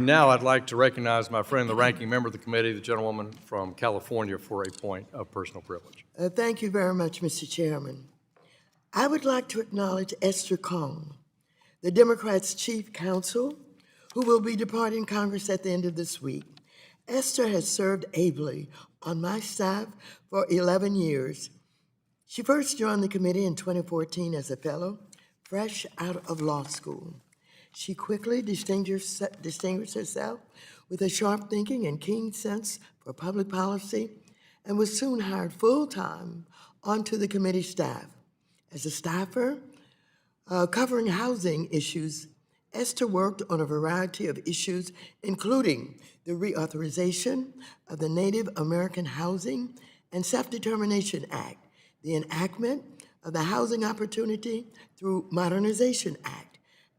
Now I'd like to recognize my friend, the ranking member of the committee, the gentlewoman from California, for a point of personal privilege. Thank you very much, Mr. Chairman. I would like to acknowledge Esther Kong, the Democrats' chief counsel, who will be departing Congress at the end of this week. Esther has served ably on my staff for 11 years. She first joined the committee in 2014 as a fellow, fresh out of law school. She quickly distinguished herself with a sharp thinking and keen sense for public policy, and was soon hired full-time onto the committee staff. As a staffer covering housing issues, Esther worked on a variety of issues, including the reauthorization of the Native American Housing and Self-Determination Act, the enactment of the Housing Opportunity through Modernization Act,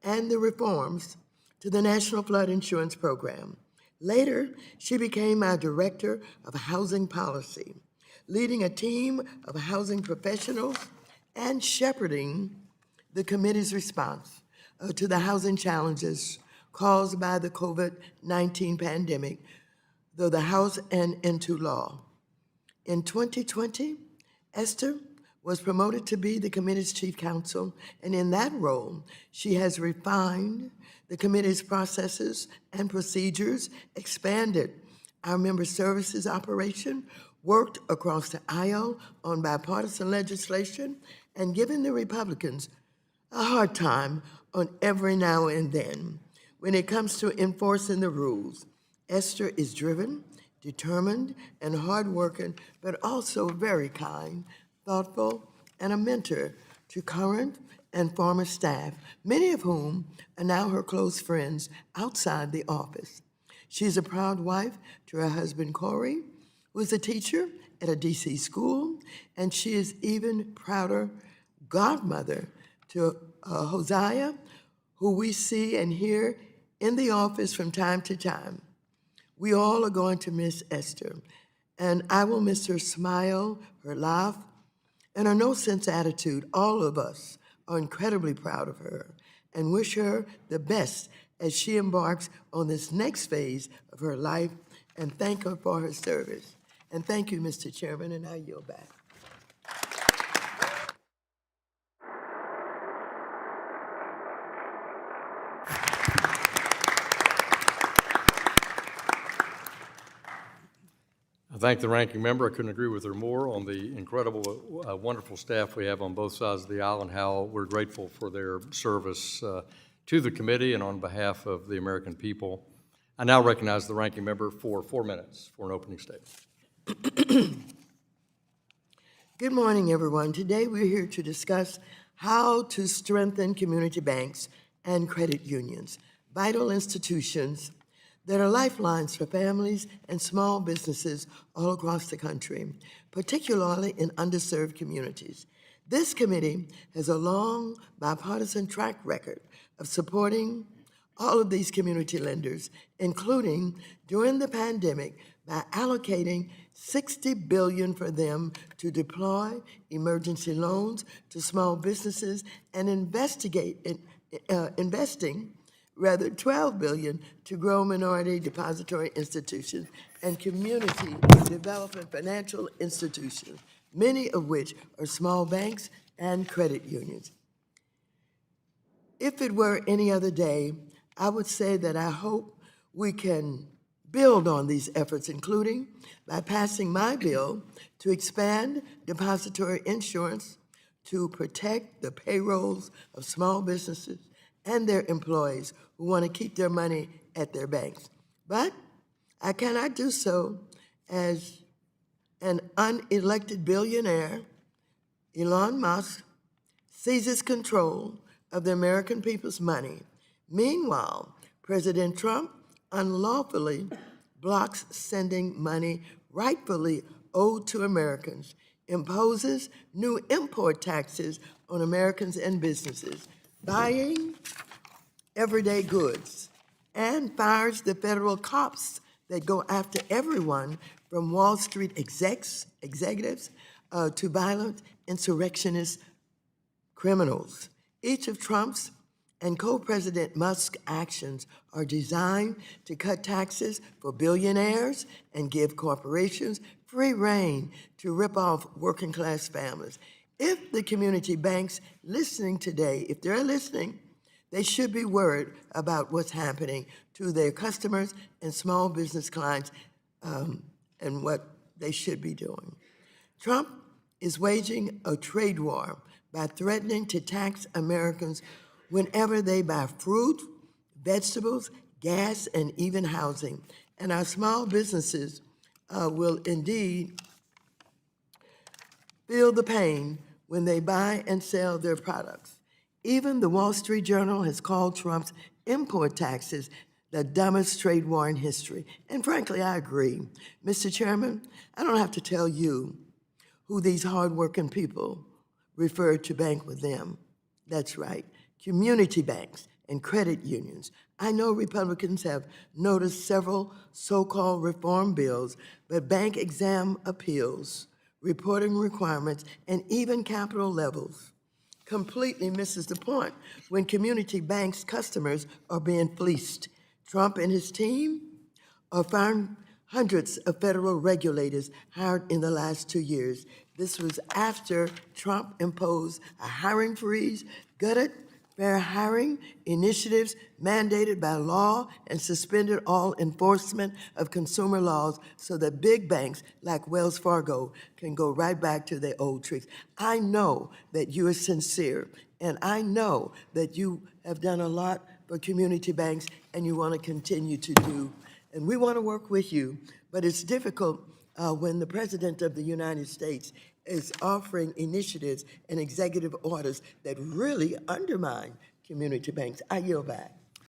and the reforms to the National Flood Insurance Program. Later, she became our Director of Housing Policy, leading a team of housing professionals and shepherding the committee's response to the housing challenges caused by the COVID-19 pandemic, though the House and into law. In 2020, Esther was promoted to be the committee's chief counsel, and in that role, she has refined the committee's processes and procedures, expanded our member services operation, worked across the aisle on bipartisan legislation, and given the Republicans a hard time on every now and then. When it comes to enforcing the rules, Esther is driven, determined, and hardworking, but also very kind, thoughtful, and a mentor to current and former staff, many of whom are now her close friends outside the office. She's a proud wife to her husband, Corey, who is a teacher at a DC school, and she is even prouder godmother to Hosea, who we see and hear in the office from time to time. We all are going to miss Esther, and I will miss her smile, her laugh, and her no-sense attitude. All of us are incredibly proud of her and wish her the best as she embarks on this next phase of her life, and thank her for her service. And thank you, Mr. Chairman, and I yield back. I thank the ranking member. I couldn't agree with her more on the incredible, wonderful staff we have on both sides of the aisle and how we're grateful for their service to the committee and on behalf of the American people. I now recognize the ranking member for 4 minutes for an opening statement. Good morning, everyone. Today we're here to discuss how to strengthen community banks and credit unions, vital institutions that are lifelines for families and small businesses all across the country, particularly in underserved communities. This committee has a long bipartisan track record of supporting all of these community lenders, including during the pandemic by allocating $60 billion for them to deploy emergency loans to small businesses and investing $12 billion to grow minority depository institutions and community development financial institutions, many of which are small banks and credit unions. If it were any other day, I would say that I hope we can build on these efforts, including by passing my bill to expand depository insurance to protect the payrolls of small businesses and their employees who want to keep their money at their banks. But I cannot do so as an unelected billionaire, Elon Musk, seizes control of the American people's money. Meanwhile, President Trump unlawfully blocks sending money rightfully owed to Americans, imposes new import taxes on Americans and businesses, buying everyday goods, and fires the federal cops that go after everyone from Wall Street executives to violent insurrectionist criminals. Each of Trump's and co-president Musk's actions are designed to cut taxes for billionaires and give corporations free rein to rip off working-class families. If the community banks listening today, if they're listening, they should be worried about what's happening to their customers and small business clients and what they should be doing. Trump is waging a trade war by threatening to tax Americans whenever they buy fruit, vegetables, gas, and even housing. And our small businesses will indeed feel the pain when they buy and sell their products. Even the Wall Street Journal has called Trump's import taxes the dumbest trade war in history. And frankly, I agree. Mr. Chairman, I don't have to tell you who these hardworking people refer to bank with them. That's right, community banks and credit unions. I know Republicans have noticed several so-called reform bills, but bank exam appeals, reporting requirements, and even capital levels completely misses the point when community banks' customers are being fleeced. Trump and his team are firing hundreds of federal regulators hired in the last 2 years. This was after Trump imposed a hiring freeze, gutted fair hiring initiatives mandated by law, and suspended all enforcement of consumer laws so that big banks like Wells Fargo can go right back to their old tricks. I know that you are sincere, and I know that you have done a lot for community banks and you want to continue to do. And we want to work with you, but it's difficult when the President of the United States is offering initiatives and executive orders that really undermine community banks. I yield back.